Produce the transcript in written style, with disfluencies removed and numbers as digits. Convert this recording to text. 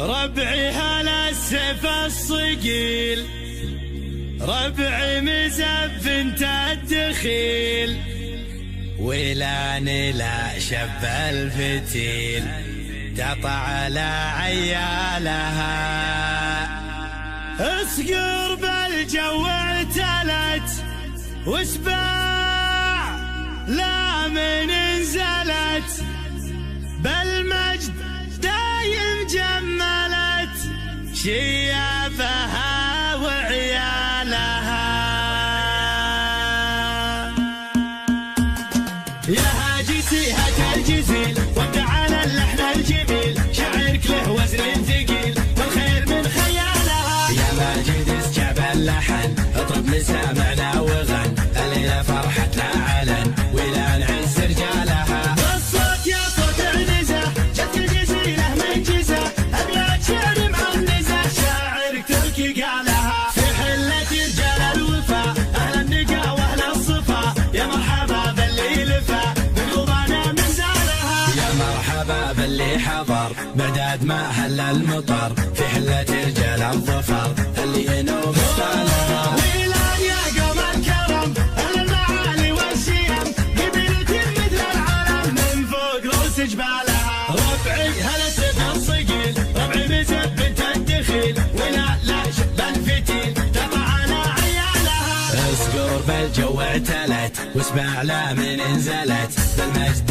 ربعي هلا السيف الصقيل، ربعي مزف انت الدخيل، ولاني لا شب الفتيل تطع على عيالها. اصقر بالجو اعتلت وسباع لا من انزلت، بالمجد دايم جملت شيابها وعيالها. يا هاجسي هات الجزيل وابدع على اللحن الجميل، شعرك له وزن ثقيل والخير من خيالها. يا ماجد اسجاب اللحن اطرب مسامعنا وغن، الليله فرحتنا علن ولا نعز رجالها. والصوت يا صوت عنزه جت الجزيله من جزه، ابيات شعر معنزه شاعرك تركي قالها. في حله رجال الوفا اهل النقا واهل الصفا، يا مرحبا باللي لفا بقلوبنا من زارها. يا مرحبا باللي حضر بعداد ما هل المطر، في حله رجال الظفر اللي ينوب طالها. ويلان يا قوم الكرم اهل المعالي والشيم، قبيلتي مثل العالم من فوق رؤوس جبالها. ربعي هلا سيف الصقيل، ربعي مزب بنت الدخيل، ولا شب الفتيل تطع على عيالها. اصقر بالجو اعتلت واسمع لا من انزلت، بالمجد